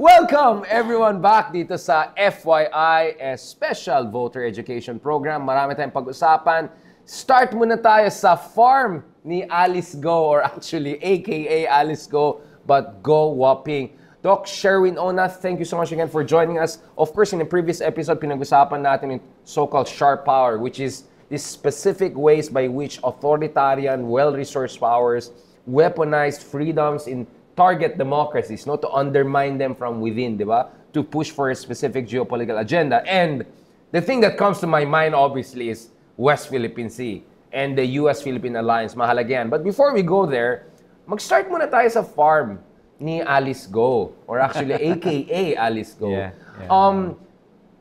Welcome everyone back dito sa FYI Special Voter Education Program. Marami tayong pag-usapan. Start muna tayo sa farm ni Alice Go, or actually aka Alice Go, but Go Whopping. Doc Sherwin Ona, thank you so much again for joining us. Of course, in the previous episode, pinag-usapan natin yung so-called sharp power, which is the specific ways by which authoritarian, well-resourced powers weaponize freedoms in target democracies, no, to undermine them from within, di ba? To push for a specific geopolitical agenda. And the thing that comes to my mind, obviously, is West Philippine Sea and the U.S.-Philippine Alliance. Mahalaga yan. But before we go there, mag-start muna tayo sa farm ni Alice Go, or actually aka Alice Go. Yeah.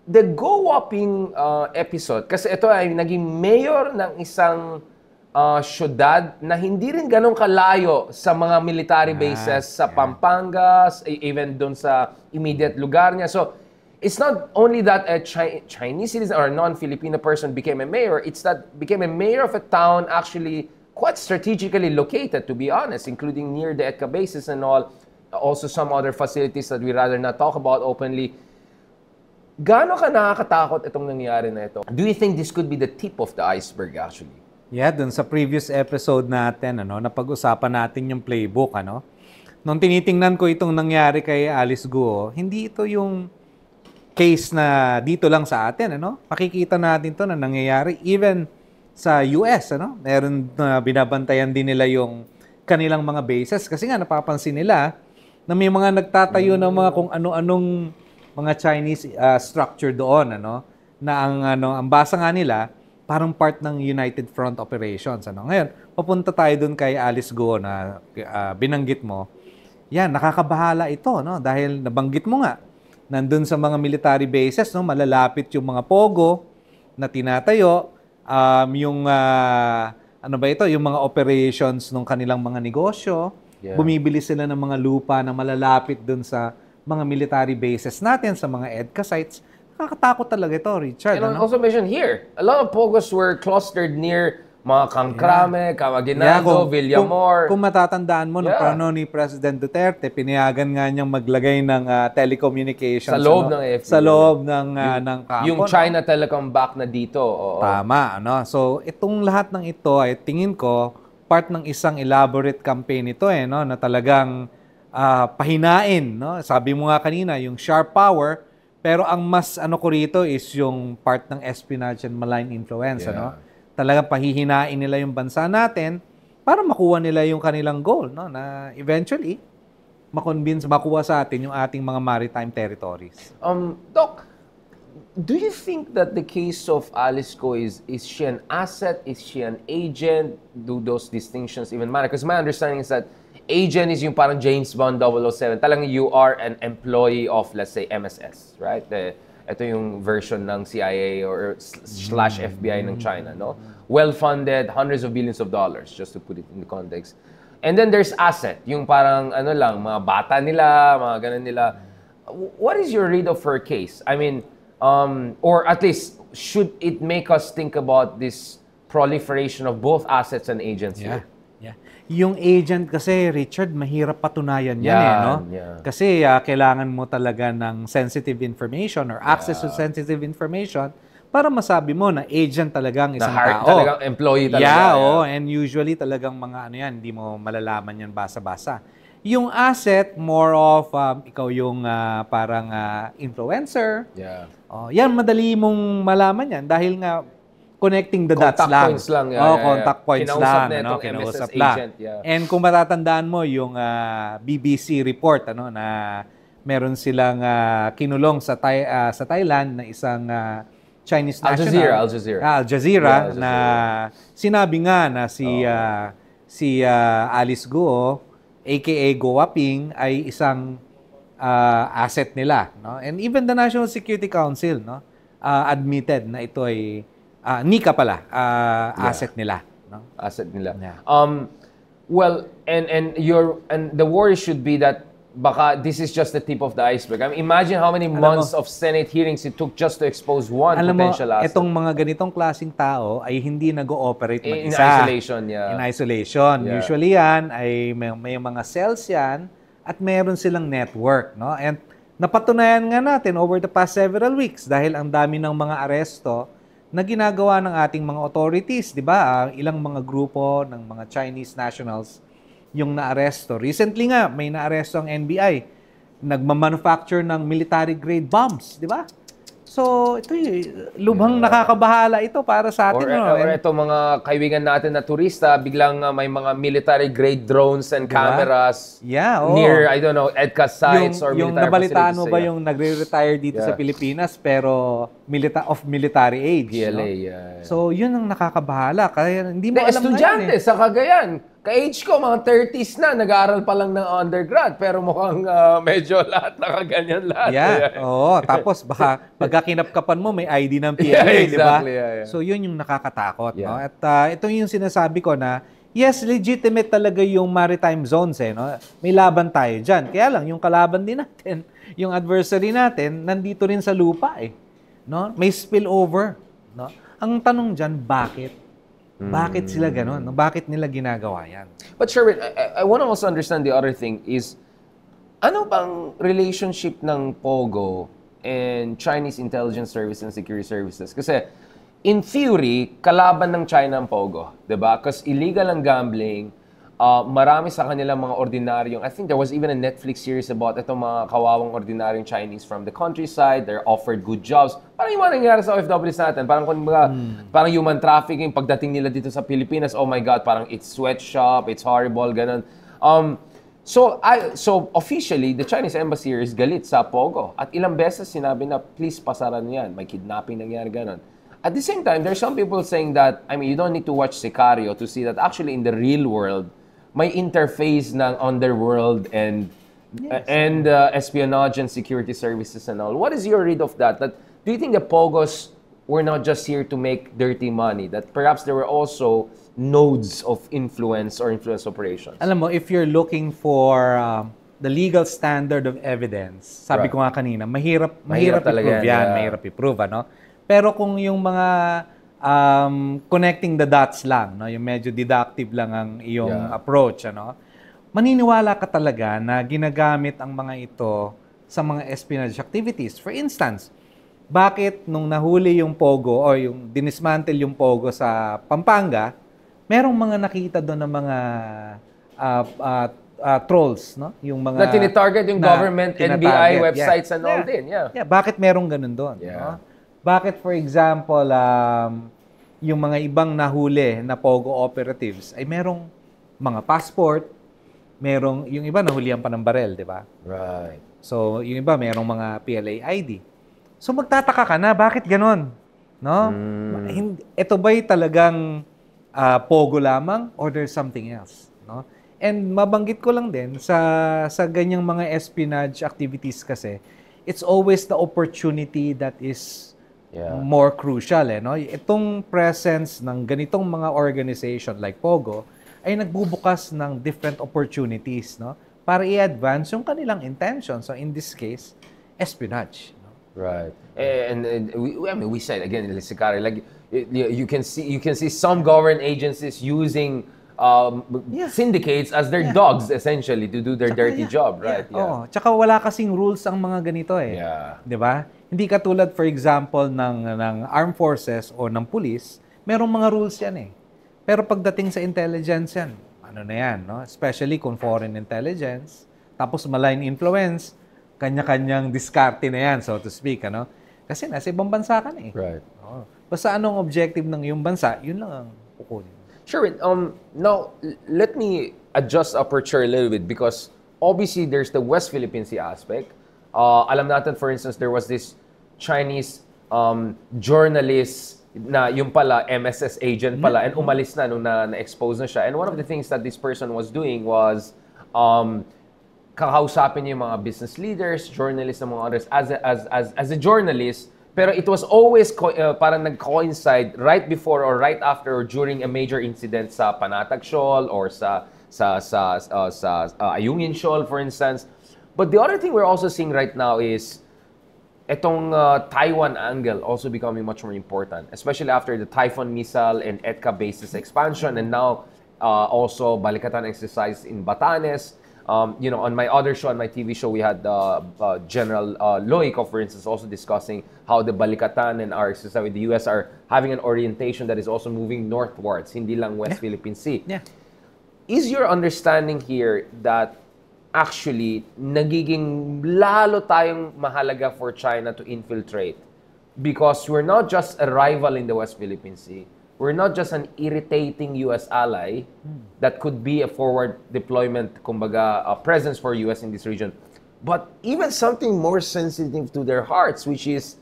The Go Whopping episode, kasi ito ay naging mayor ng isang syudad na hindi rin ganun kalayo sa mga military bases sa Pampanga, even doon sa immediate lugar niya. So, it's not only that a Chinese citizen or a non-Filipino person became a mayor, it's that became a mayor of a town actually quite strategically located, to be honest, including near the EDCA bases and all, also some other facilities that we rather not talk about openly. Gaano ka nakakatakot itong nangyari na ito? Do you think this could be the tip of the iceberg actually? Yeah, dun sa previous episode natin, napag-usapan natin yung playbook, Nung tinitingnan ko itong nangyari kay Alice Go, hindi ito yung case na dito lang sa atin, Makikita natin to na nangyayari even sa US, Meron na binabantayan din nila yung kanilang mga bases kasi nga napapansin nila na may mga nagtatayo ng mga kung ano-anong mga Chinese structure doon, na ang basa nga nila parang part ng United Front Operations. Ngayon, papunta tayo dun kay Alice Go na binanggit mo. Yan, nakakabahala ito, dahil nabanggit mo nga, nandun sa mga military bases, malalapit yung mga pogo na tinatayo, yung yung mga operations ng kanilang mga negosyo, bumibili sila ng mga lupa na malalapit dun sa mga military bases natin, sa mga EDCA sites. Nakakatakot talaga ito, Richard. And also mentioned here, a lot of pogos were clustered near mga Kangkrame, Camiguinaldo, Villamor. Kung matatandaan mo, nung plano ni President Duterte, pinayagan nga niyang maglagay ng telecommunications. Sa loob ng FPU. Sa loob ng kampo. Yung China Telecom back na dito. Oo. Tama, So, itong lahat ng ito ay tingin ko, part ng isang elaborate campaign ito, na talagang pahinain, Sabi mo nga kanina, yung sharp power, pero ang mas ko rito is yung part ng espionage and malign influence, Talagang pahihinain nila yung bansa natin para makuha nila yung kanilang goal, na eventually makuha sa atin yung ating mga maritime territories. Doc, do you think that the case of Alice Go is she an asset? Is she an agent? Do those distinctions even matter? Because my understanding is that agent is yung parang James Bond 007. Talagang you are an employee of, let's say, MSS, right? Ito yung version ng CIA or slash FBI ng China, Well-funded, hundreds of billions of dollars, just to put it in the context. And then there's asset, yung parang mga bata nila, mga ganun nila. What is your read of her case? I mean, or at least, should it make us think about this proliferation of both assets and agents here? Yeah. Yung agent kasi, Richard, mahirap patunayan yan, Kasi kailangan mo talaga ng sensitive information or access to sensitive information para masabi mo na agent talagang isang tao. Talagang employee talaga. And usually talagang mga hindi mo malalaman yan basa-basa. Yung asset, more of ikaw yung parang influencer. Yan, madali mong malaman yan dahil nga connecting the dots lang. Contact points lang. Kinausap lang. And kung matatandaan mo yung BBC report, na meron silang kinulong sa Thailand na isang Chinese national. Al Jazeera, na sinabi nga na si Alice Go, aka Go Whopping, ay isang asset nila. And even the National Security Council admitted na ito ay NICA pala, asset nila. Asset nila. Well, and the worry should be that baka this is just the tip of the iceberg. I mean, imagine how many months of Senate hearings it took just to expose one potential asset. Itong mga ganitong klaseng tao ay hindi nag-ooperate mag-isa. In isolation, In isolation. Usually yan ay may mga cells yan at meron silang network, And napatunayan nga natin over the past several weeks dahil ang dami ng mga aresto na ginagawa ng ating mga authorities, di ba? Ilang mga grupo ng mga Chinese nationals yung naaresto. Recently nga, may naaresto ang NBI. Nagmamanufacture ng military-grade bombs, di ba? So, ito lubhang nakakabahala ito para sa atin. Or ito mga kaibigan natin na turista, biglang may mga military-grade drones and cameras near, I don't know, EDCA sites or yung military nabalitaan mo facilities. ba yung nagre-retire dito sa Pilipinas pero military age? PLA, no? So, yun ang nakakabahala. Kaya hindi mo alam estudyante sa Cagayan. Ka-age ko, mga 30s na, nag-aaral pa lang ng undergrad, pero mukhang medyo lahat nakaganyan lahat. Oo. Tapos baka pagka kinapkapan mo, may ID ng PLA, di ba? So, yun yung nakakatakot. No? At ito yung sinasabi ko na, yes, legitimate talaga yung maritime zones. No? May laban tayo dyan. Kaya lang, yung kalaban din natin, yung adversary natin, nandito rin sa lupa. No? May spillover. No? Ang tanong dyan, bakit? Bakit sila ganun? Bakit nila ginagawa yan? But Sherwin, I want to also understand the other thing is, ano bang relationship ng POGO and Chinese intelligence services and security services? Kasi, in theory, kalaban ng China ang POGO. Diba? Because illegal ang gambling, marami sa kanilang mga ordinaryong, I think there was even a Netflix series about itong mga kawawang ordinaryong Chinese from the countryside. They're offered good jobs. Parang yung mga nangyari sa OFWs natin. Parang parang human trafficking, pagdating nila dito sa Pilipinas, oh my God, parang it's sweatshop, it's horrible, ganun. So officially, the Chinese embassy here is galit sa POGO. At ilang beses sinabi na, please pasaran yan. May kidnapping nangyari, ganun. At the same time, there's some people saying that, I mean, you don't need to watch Sicario to see that actually in the real world, may interface ng underworld and espionage and security services and all. What is your read of that? Do you think the POGOs were not just here to make dirty money? That perhaps there were also nodes of influence or influence operations? Alam mo, if you're looking for the legal standard of evidence, sabi ko nga kanina, mahirap i-prove yan. Mahirap i-prove, ano? Pero kung yung mga connecting the dots lang, no, yung medyo deductive lang ang iyong approach, ano, maniniwala ka talaga na ginagamit ang mga ito sa mga espionage activities. For instance, bakit nung nahuli yung POGO o yung dinismantle yung POGO sa Pampanga, merong mga nakita doon ng mga trolls, no? Yung mga na tinitarget yung government, NBI websites and all din. Bakit merong ganun doon? No? Bakit, for example, yung mga ibang nahuli na POGO operatives ay merong mga passport, yung iba nahulihan pa ng barel, di ba? Right. So, yung iba merong mga PLA ID. So, magtataka ka na, bakit ganon? No? Ito ba'y talagang POGO lamang or there's something else? No? And mabanggit ko lang din, sa ganyang mga espionage activities kasi, it's always the opportunity that is more crucial. No? Itong presence ng ganitong mga organization like POGO ay nagbubukas ng different opportunities, no? Para i-advance yung kanilang intention. So in this case, espionage. No? Right. And we said again, Sicario, like you can see some government agencies using syndicates as their dogs essentially to do their dirty job, right? Tsaka wala kasing rules ang mga ganito eh. 'Di ba? Hindi katulad for example ng armed forces o ng police, merong mga rules 'yan eh. Pero pagdating sa intelligence yan, ano na yan, no? Especially kung foreign intelligence, tapos malign influence, kanya-kanyang diskarte na yan, so to speak, ano? Kasi nasa ibang bansa ka na eh. Right. Basta anong objective ng iyong bansa, yun lang ang kukunin. Sure. Now, let me adjust aperture a little bit because obviously there's the West Philippine Sea aspect. Alam natin, for instance, there was this Chinese journalist na yung pala, MSS agent pala, and umalis na nung na-expose na siya. And one of the things that this person was doing was kakausapin niya yung mga business leaders, journalists, and mga others as a journalist. Pero it was always parang nag-coincide right before or right after or during a major incident sa Panatag Shoal or sa Ayungin Shoal, for instance. But the other thing we're also seeing right now is itong Taiwan angle also becoming much more important, especially after the Typhoon missile and EDCA bases expansion, and now also Balikatan exercise in Batanes. On my other show, on my TV show, we had General Loico, for instance, also discussing how the Balikatan and our society with the US are having an orientation that is also moving northwards, hindi lang West Philippine Sea. Yeah. Is your understanding here that actually nagiging lalo tayong mahalaga for China to infiltrate? Because we're not just a rival in the West Philippine Sea. We're not just an irritating U.S. ally that could be a forward deployment, kumbaga, a presence for U.S. in this region, but even something more sensitive to their hearts, which is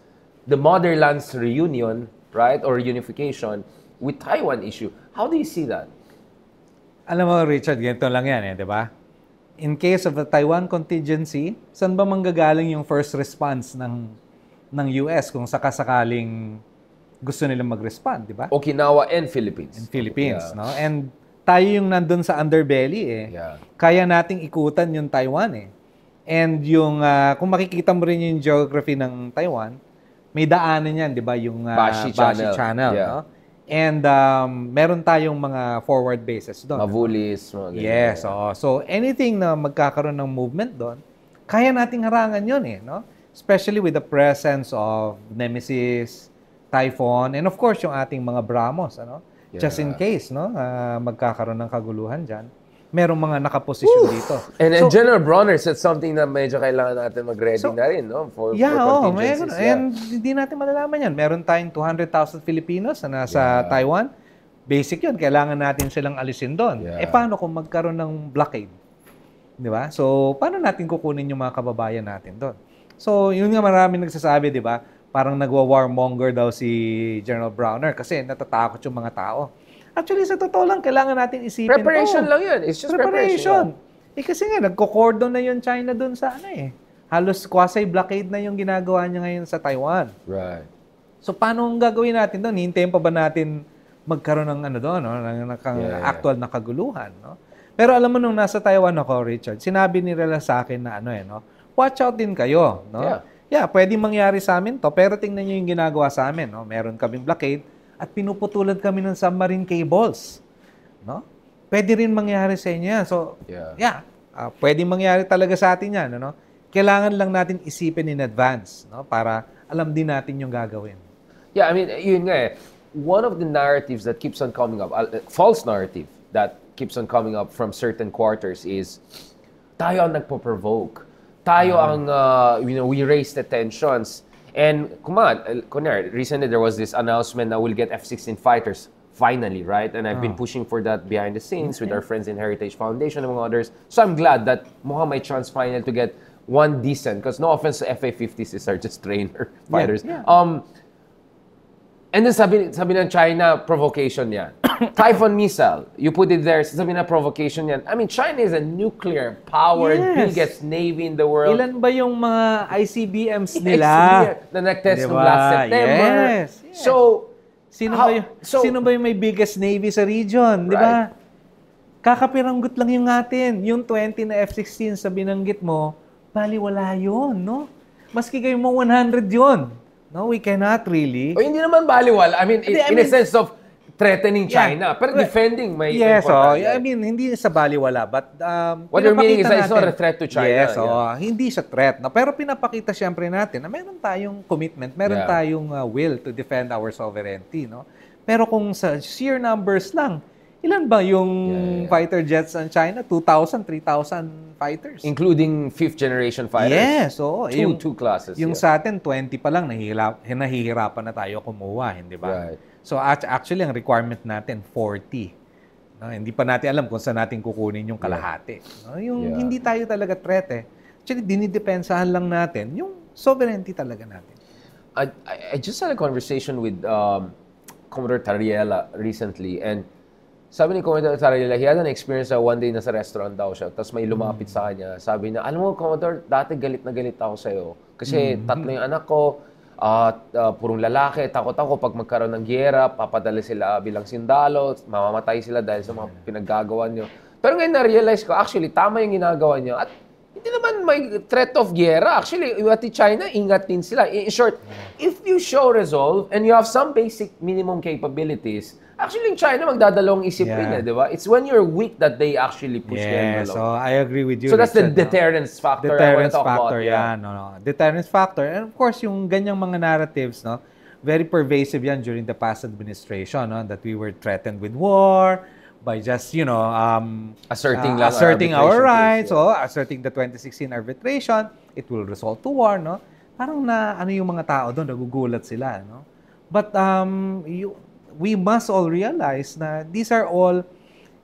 the motherland's reunion, right, or unification with Taiwan issue. How do you see that? Alam mo, Richard, ganito lang yan, di ba? In case of the Taiwan contingency, saan ba manggagaling yung first response ng US kung sakasakaling gusto nilang mag-respond, di ba? Okinawa and Philippines. In Philippines, Yeah. no? And tayo yung nandun sa underbelly, eh. Yeah. Kaya nating ikutan yung Taiwan, eh. And yung, kung makikita mo rin yung geography ng Taiwan, may daanan yan, di ba? Yung Bashi Channel. Yeah. no? And meron tayong mga forward bases doon. Mavulis, mga ganyan. Yes, oo. So anything na magkakaroon ng movement doon, kaya nating harangan yun, eh, no? Especially with the presence of Nemesis, Typhoon, and of course, yung ating mga BrahMos, ano? Yeah. Just in case, no? Magkakaroon ng kaguluhan dyan. Merong mga nakaposisyon dito. And General Bronner said something na medyo kailangan natin mag-ready na rin, no? For meron. contingencies. And hindi natin malalaman yan. Meron tayong 200,000 Filipinos na nasa Taiwan. Basic yun. Kailangan natin silang alisin doon. Yeah. Paano kung magkaroon ng blockade? Di ba? So, paano natin kukunin yung mga kababayan natin doon? So, yun nga maraming nagsasabi, di ba? Parang nagwa-warmonger daw si General Browner kasi natatakot yung mga tao. Actually, sa totoo lang, kailangan natin isipin Preparation lang yun. It's just preparation. Kasi nga, nagko-cordon na yung China doon sa halos quasi-blockade na yung ginagawa niya ngayon sa Taiwan. Right. So, paano ang gagawin natin doon? Hintayin pa ba natin magkaroon ng doon, no? ng actual na kaguluhan, no? Pero alam mo, nung nasa Taiwan ako, Richard, sinabi nila sa akin na no? Watch out din kayo, no? Yeah, pwedeng mangyari sa amin to, pero tingnan niyo yung ginagawa sa amin, no? Meron kaming blockade at pinuputulan kami ng submarine cables, no? Pwede rin mangyari sa inyo yan. So, pwedeng mangyari talaga sa atin yan, no? Kailangan lang natin isipin in advance, no? Para alam din natin yung gagawin. Yeah, I mean, yun nga one of the narratives that keeps on coming up, false narrative that keeps on coming up from certain quarters is, tayo ang nagpo-provoke. Tayo ang, we raise the tensions. And, kunyari, recently there was this announcement that we'll get F-16 fighters, finally, right? And I've been pushing for that behind the scenes with our friends in Heritage Foundation, among others. So I'm glad that mukhang may chance final to get one decent, because no offense to FA-50s, are just trainer fighters. Yeah. And then sabi ng China, provocation yan. Typhoon missile, you put it there, sabi na provocation yan. I mean, China is a nuclear-powered, biggest navy in the world. Ilan ba yung mga ICBMs nila? Na nag-test nung last September. Yes. So, sino ba yung may biggest navy sa region? Di ba? Kakapiranggot lang yung atin. Yung 20 na F-16 sa binanggit mo, baliwala yun, no? Maski kayo mo 100 yun. No, we cannot really. O hindi naman baliwala. I mean, in a sense of threatening China. Pero defending may I mean, hindi sa baliwala. But, what you're meaning is it's not a threat to China. Yes, hindi siya threat. No? Pero pinapakita siyempre natin na meron tayong commitment, meron tayong will to defend our sovereignty. No? Pero kung sa sheer numbers lang, ilan ba yung fighter jets ng China? 2,000, 3,000 fighters. Including fifth-generation fighters? Yes. Two classes. Yung sa atin, 20 pa lang, nahihirapan na tayo kumuha, hindi ba? Right. So actually, ang requirement natin, 40. No? Hindi pa natin alam kung saan natin kukunin yung kalahati. No? Yung hindi tayo talaga threat eh. Actually, dinidepensahan lang natin yung sovereignty talaga natin. I just had a conversation with Commodore Tariela recently, and sabi ni Commodore Tariela, he had an experience na one day nasa restaurant daw siya, tapos may lumapit sa kanya. Sabi niya, alam mo, Commodore, dati galit na galit ako sa'yo. Kasi tatlo yung anak ko, purong lalaki, takot ako pag magkaroon ng giyera, papadala sila bilang sindalo, mamamatay sila dahil sa mga pinaggagawa niyo. Pero ngayon na-realize ko, actually, tama yung ginagawa niyo. At hindi naman may threat of giyera. Actually, pati China, ingat din sila. In short, if you show resolve and you have some basic minimum capabilities, Actually, in China, magdadalawang isip rin di ba? It's when you're weak that they actually push the envelope. So I agree with you, So that's Richard, the deterrence factor deterrence I want to talk factor, about. Deterrence factor. And of course, yung ganyang mga narratives, no, very pervasive yan during the past administration, no, that we were threatened with war by just, asserting our rights, asserting the 2016 arbitration, it will result to war, no? Parang yung mga tao doon, nagugulat sila, no? But we must all realize na these are all,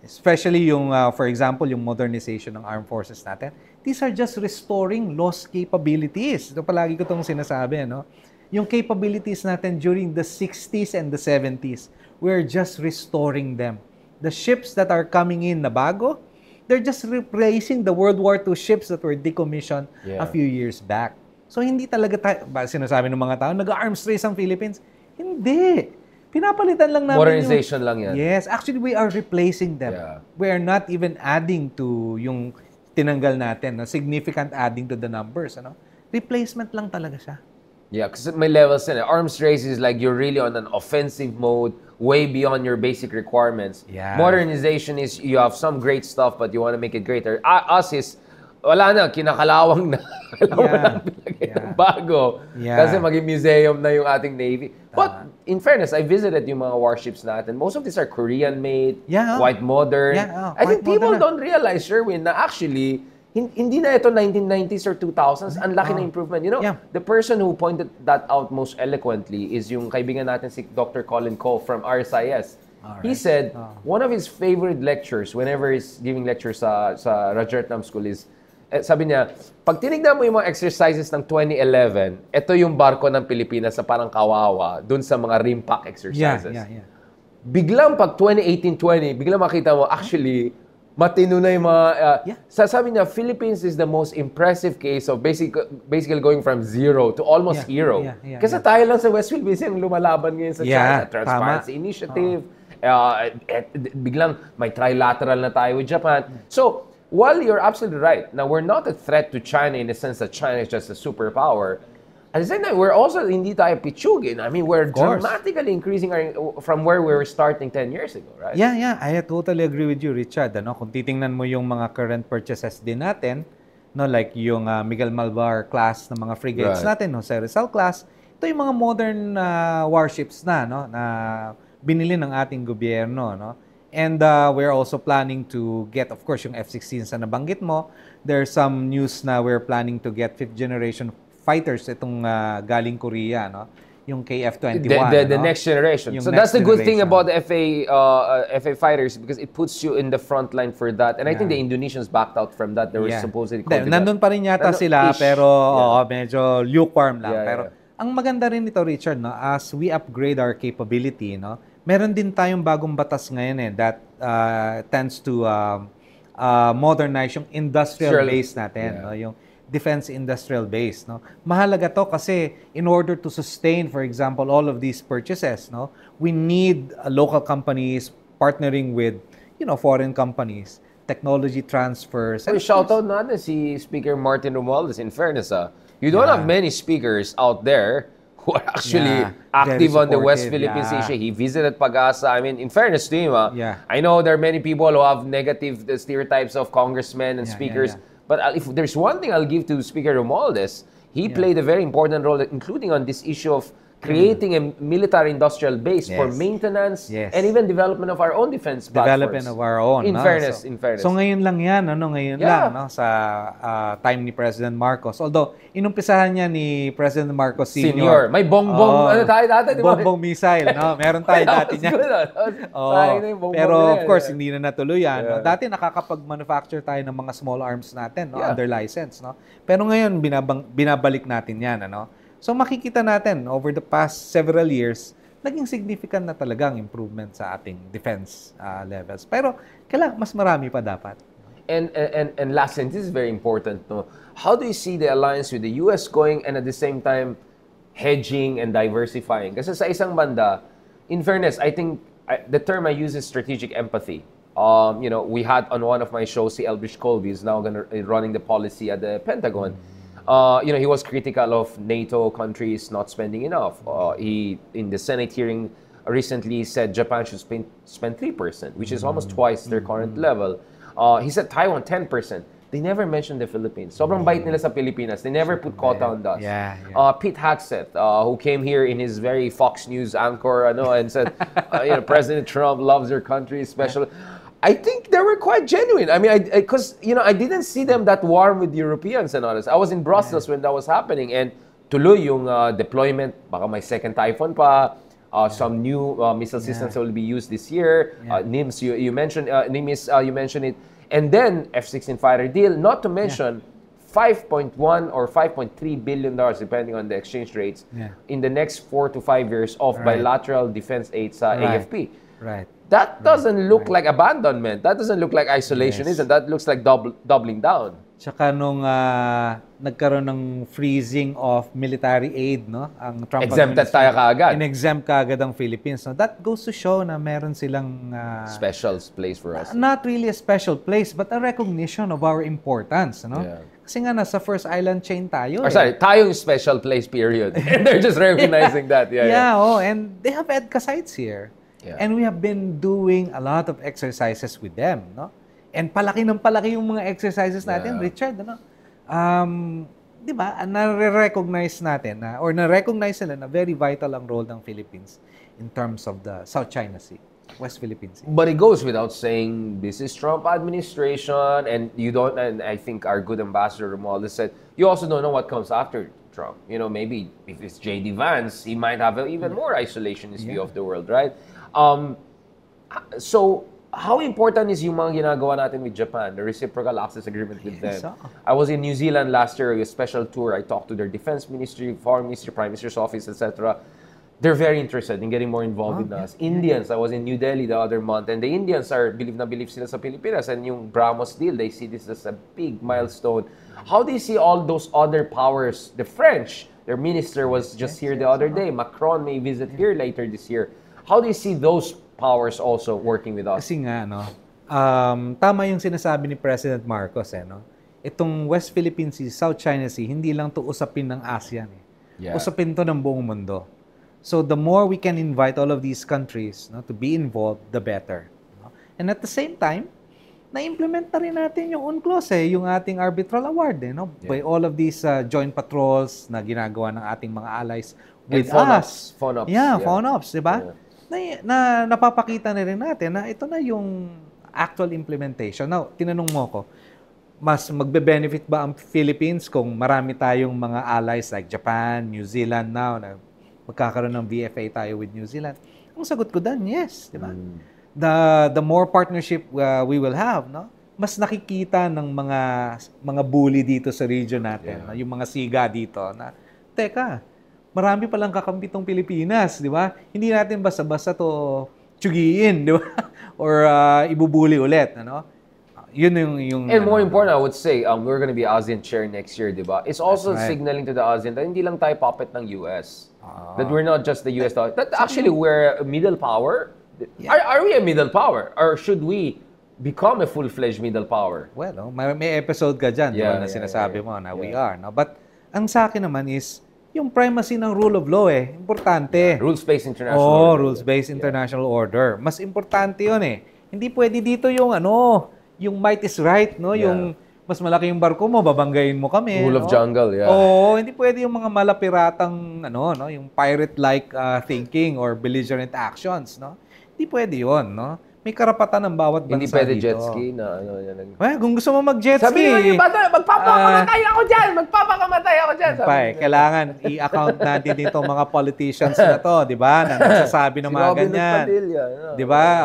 especially yung, for example, yung modernization ng armed forces natin, these are just restoring lost capabilities. Ito palagi ko itong sinasabi, no? Yung capabilities natin during the 60s and the 70s, we're just restoring them. The ships that are coming in na bago, they're just replacing the World War II ships that were decommissioned a few years back. So hindi talaga sinasabi ng mga tao, nag-arms race ang Philippines. Hindi. Pinapalitan lang namin modernization lang yan. Yes, actually we are replacing them. We are not even adding to yung tinanggal natin, significant adding to the numbers, Replacement lang talaga siya. Yeah, kasi may levels in it. Arms race is like you're really on an offensive mode, way beyond your basic requirements. Yeah. Modernization is you have some great stuff, but you want to make it greater. Us is, wala na, kinakalawang na. Kailangan ng bago. Kasi maging museum na yung ating Navy. But in fairness, I visited yung mga warships natin. Most of these are Korean-made, quite modern. I think people don't realize, Sherwin, na actually, hindi na ito 1990s or 2000s. Ang laki na improvement. The person who pointed that out most eloquently is yung kaibigan natin si Dr. Colin Cole from RSIS. He said, one of his favorite lectures, whenever he's giving lectures sa Rajaratnam School is, sabi niya, pag tinignan mo yung mga exercises ng 2011, ito yung barko ng Pilipinas sa parang kawawa dun sa mga rimpak exercises. Biglang pag 2018-20, biglang makita mo, actually, matino na yung mga... sabi niya, Philippines is the most impressive case of basically going from zero to almost hero. Kasi tayo lang sa West Philippines yung lumalaban ngayon sa China. Transparency Initiative. Biglang may trilateral na tayo with Japan. So, while you're absolutely right, now we're not a threat to China in the sense that China is just a superpower. At the same time, we're also hindi tayo pichugin. I mean, we're dramatically increasing from where we were starting 10 years ago, right? Yeah. I totally agree with you, Richard. Kung titingnan mo yung mga current purchases din natin, like yung Miguel Malvar class ng mga frigates natin, sa Rizal class, ito yung mga modern warships na binili ng ating gobyerno, And we're also planning to get, of course, yung F-16 na nabanggit mo. There's some news na we're planning to get 5th generation fighters itong galing Korea, yung KF-21. The next generation. So that's the good thing about the FA fighters because it puts you in the front line for that. And I think the Indonesians backed out from that. They were supposedly nandun pa rin yata sila, pero medyo lukewarm lang. Pero ang maganda rin nito, Richard, as we upgrade our capability, meron din tayong bagong batas ngayon that tends to modernize yung industrial base natin, yung defense industrial base, Mahalaga to kasi in order to sustain, for example, all of these purchases, we need local companies partnering with, foreign companies, technology transfers. Shout out natin si Speaker Martin Romualdez. In fairness, you don't have many speakers out there who are actually active on the West Philippine Sea. He visited Pag-asa. I mean, in fairness to him, I know there are many people who have negative stereotypes of congressmen and speakers. But if there's one thing I'll give to Speaker Romualdez, he played a very important role, including on this issue of creating a military-industrial base for maintenance and even development of our own defense platforms. Development of our own. In fairness. So ngayon lang yan, ngayon lang, sa time ni President Marcos. Although, inumpisahan niya ni President Marcos Sr. May bongbong, tayo dati, di ba? Bongbong missile, Meron tayo dati niya. Pero of course, hindi na natuloy yan. Dati nakakapag-manufacture tayo ng mga small arms natin, under license. Pero ngayon, binabalik natin yan, So makikita natin, over the past several years, naging significant na talagang improvement sa ating defense levels. Pero kailangan mas marami pa dapat. And last, and this is very important, how do you see the alliance with the US going and at the same time hedging and diversifying? Kasi sa isang banda, in fairness, I think the term I use is strategic empathy. We had on one of my shows, si Elbridge Colby is now running the policy at the Pentagon. He was critical of NATO countries not spending enough. He, in the Senate hearing recently said Japan should spend 3%, which is almost twice their current level. He said Taiwan 10%. They never mentioned the Philippines. Sobrang bait nila sa Pilipinas. They never put quota on us. Yeah. Pete Hegseth, who came here in his very Fox News anchor, and said, President Trump loves your country, special. I think they were quite genuine. I mean, because I didn't see them that warm with Europeans and others. I was in Brussels when that was happening, and tuloy yung deployment. Baka may second Typhoon pa. Some new missile systems will be used this year. NIMS, you mentioned NIMS, you mentioned it. And then F-16 fighter deal, not to mention $5.1 or $5.3 billion, depending on the exchange rates, in the next 4 to 5 years of bilateral defense aid sa AFP. Right. That doesn't look like abandonment. That doesn't look like isolationism. That looks like doubling down. Tsaka nung nagkaroon ng freezing of military aid, no? Ang Trump exempted tayo kaagad. In-exempt kaagad ang Philippines. No? That goes to show na meron silang special place for us. Not really a special place, but a recognition of our importance, no? Yeah. Kasi nga nasa first island chain tayo. Or sorry, tayong special place period. And they're just recognizing that. And they have EDCA sites here. Yeah. And we have been doing a lot of exercises with them, no? And palaki ng palaki yung mga exercises natin, Richard, ano? Di ba, na-recognize natin or na-recognize nila na very vital ang role ng Philippines in terms of the South China Sea, West Philippine Sea. But it goes without saying, this is Trump administration, and and I think our good ambassador Romualdez said, you also don't know what comes after Trump. Maybe if it's J.D. Vance, he might have an even more isolationist view of the world, right? So, how important is yung mga ginagawa natin with Japan, the reciprocal access agreement with them? I was in New Zealand last year, a special tour. I talked to their defense ministry, foreign ministry, prime minister's office, etc. They're very interested in getting more involved in us. Indians, I was in New Delhi the other month, and the Indians are believe sila sa Pilipinas, and yung BrahMos deal, they see this as a big milestone. How do you see all those other powers? The French, their minister was just here the other day. Macron may visit here later this year. How do you see those powers also working with us? Kasi nga, tama yung sinasabi ni President Marcos, no? Itong West Philippine Sea, South China Sea, hindi lang to usapin ng ASEAN. Usapin to ng buong mundo. So the more we can invite all of these countries to be involved, the better. And at the same time, na-implement na rin natin yung UNCLOS, yung ating arbitral award, by all of these joint patrols na ginagawa ng ating mga allies with us. FONOPS. FONOPS, di ba? Na napapakita na rin natin na ito na yung actual implementation. Now, tinanong mo ko, mas magbe-benefit ba ang Philippines kung marami tayong mga allies like Japan, New Zealand now, na magkakaroon ng VFA tayo with New Zealand? Ang sagot ko dan, yes, di ba? The more partnership we will have, mas nakikita ng mga bully dito sa region natin, yung mga siga dito na, teka, marami palang kakampi tong Pilipinas, di ba? Hindi natin basta-basta to tsugiin, di ba? Or ibubuli ulit, Yun yung And more important, I would say, we're going to be ASEAN chair next year, di ba? It's also signaling to the ASEAN that hindi lang tayo puppet ng US. That we're not just the US. That actually we're a middle power. Are we a middle power? Or should we become a full-fledged middle power? Well, may episode ka dyan, di ba, na sinasabi mo na we are. But ang sa akin naman is, yung primacy ng rule of law importante. Rules-based international order. Rules-based international order. Mas importante yun Hindi pwede dito yung yung might is right, yung mas malaki yung barko mo, babanggain mo kami. Rule of jungle, hindi pwede yung mga malapiratang, yung pirate-like thinking or belligerent actions, Hindi pwede yun, May karapatan ng bawat bansa dito. Hindi pwede jet ski na Kung gusto mo mag-jet ski. Sabi nyo, magpapakamatay ako dyan! Magpapakamatay ako dyan! Kailangan i-account natin dito mga politicians na to, di ba? Na nagsasabi ng mga ganyan. Di ba?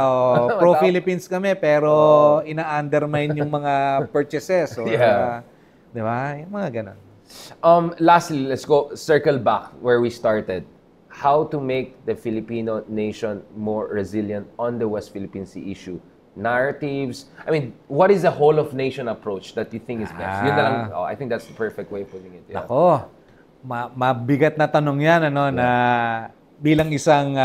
Pro-Philippines kami, pero ina-undermine yung mga purchases. Di ba? Yung mga ganun. Lastly, let's circle back where we started. How to make the Filipino nation more resilient on the West Philippine Sea issue. Narratives. I mean, what is the whole of nation approach that you think is best? Yun na lang, I think that's the perfect way of putting it. Ako, mabigat na tanong yan, na bilang isang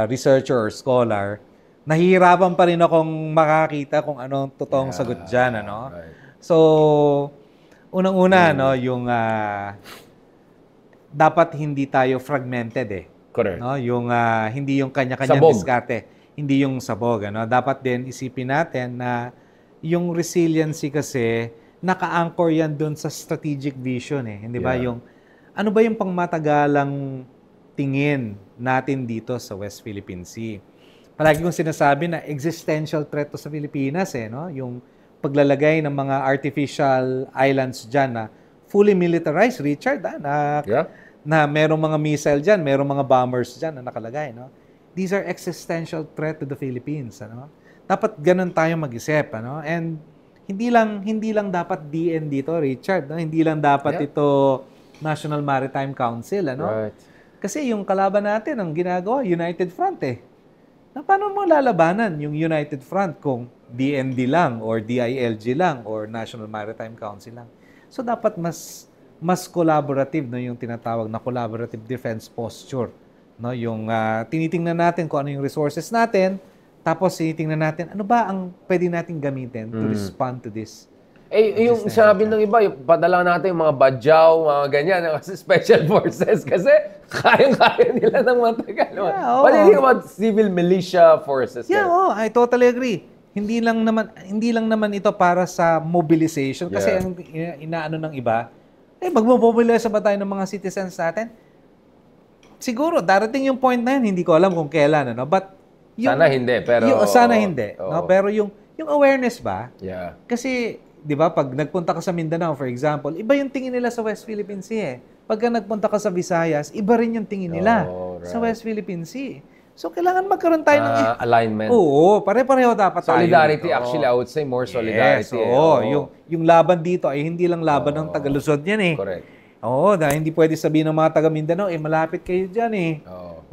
researcher or scholar, nahihirapan pa rin akong makakita kung anong totoong sagot dyan, Right. So, unang-una, yung dapat hindi tayo fragmented Correct. No? Yung hindi yung kanya-kanyang Sabog. diskarte, hindi yung sabog, ano? Dapat din isipin natin na yung resiliency kasi naka-anchor yan doon sa strategic vision eh. Hindi ba? Yeah. Yung ano ba yung pangmatagalang tingin natin dito sa West Philippine Sea? Palagi kong sinasabi na existential threat to sa Pilipinas eh, no? Yung paglalagay ng mga artificial islands diyan na fully militarized, Richard, na merong mga missile diyan, merong mga bombers diyan na nakalagay, no? These are existential threat to the Philippines, ano? Dapat ganun tayo mag-isip, ano? And hindi lang dapat DN dito, Richard, no? Hindi lang dapat ito National Maritime Council, ano? Right. Kasi yung kalaban natin ang ginagawa United Front eh. Na paano mo lalabanan yung United Front kung DND lang or DILG lang or National Maritime Council lang? So dapat mas collaborative, no, yung tinatawag na collaborative defense posture, no, yung tinitingnan natin kung ano yung resources natin, tapos tinitingnan natin ano ba ang pwede nating gamitin to respond to this. Yung sabi ng iba, yung padala natin yung mga badyaw, mga ganyan, kasi special forces, kasi kayang-kaya nila ng matagal. Yeah, What do you think about civil militia forces? Yeah, I totally agree. Hindi lang naman ito para sa mobilization kasi ang inaano ng iba, magmobilize ba tayo ng mga citizens natin? Siguro darating yung point na yun, hindi ko alam kung kailan, ano, but sana hindi, pero sana hindi, no? Pero yung awareness ba? Yeah. Kasi 'di ba, pag nagpunta ka sa Mindanao, for example, iba yung tingin nila sa West Philippine Sea eh. Pagka nagpunta ka sa Visayas, iba rin yung tingin nila sa West Philippine Sea. So, kailangan magkaroon tayo ng alignment. Oo, pare-pareho dapat tayo. Solidarity, actually, I would say more solidarity. Yes, yung laban dito ay hindi lang laban ng taga-Luzon yan eh. Correct. Oo, dahil hindi pwede sabihin ng mga taga-Mindanao, malapit kayo dyan eh.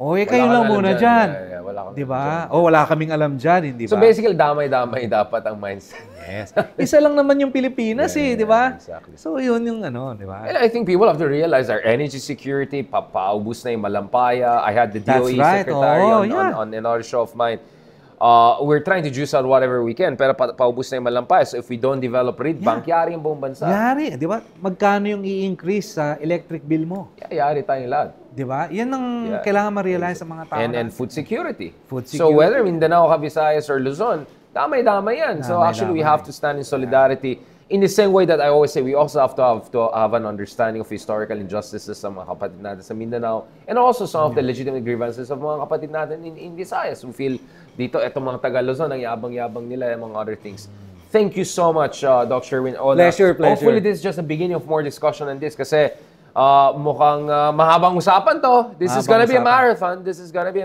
Wala kayo lang muna dyan. Wala kang diba? Wala kaming alam dyan, hindi ba? So basically, damay-damay dapat ang mindset. Yes. Isa lang naman yung Pilipinas di ba? Exactly. So yun yung di ba? And I think people have to realize our energy security, papaubos na yung Malampaya. I had the DOE secretary on another show of mine. We're trying to juice out whatever we can, pero paubos na yung Malampaya. So if we don't develop read bank, yari yung buong bansa. Yari, di ba? Magkano yung i-increase sa electric bill mo? Yari tayong lahat. Di ba? Yan ang kailangan ma-realize sa mga tao. And food security. So whether Mindanao, Visayas, or Luzon, damay-damay yan. So actually, we have to stand in solidarity. In the same way that I always say, we also have to have an understanding of historical injustices sa mga kapatid natin sa Mindanao, and also some of the legitimate grievances of mga kapatid natin in Visayas who feel dito, etong mga taga-Luzon, ang yabang-yabang nila, among other things. Thank you so much, Doc Sherwin Ola. Pleasure. Hopefully, this is just the beginning of more discussion on this kasi mukhang mahabang usapan to. This is gonna be a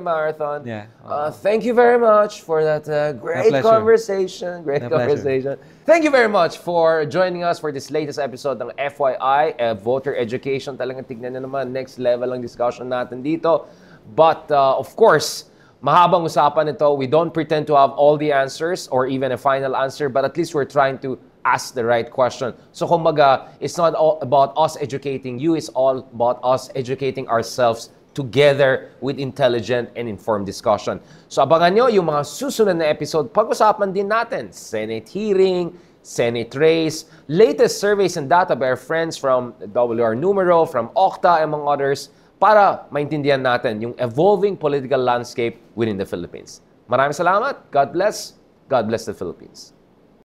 marathon. Yeah. Thank you very much for that great conversation. Thank you very much for joining us for this latest episode ng FYI, Voter Education. Talagang tignan na naman, next level ang discussion natin dito. But of course, mahabang usapan ito. We don't pretend to have all the answers or even a final answer, but at least we're trying to ask the right question. So kumbaga, it's not all about us educating you, it's all about us educating ourselves together with intelligent and informed discussion. So abangan nyo yung mga susunod na episode. Pag-usapan din natin, Senate hearing, Senate race, latest surveys and data by our friends from WR Numero, from Okta, among others, para maintindihan natin yung evolving political landscape within the Philippines. Maraming salamat. God bless. God bless the Philippines.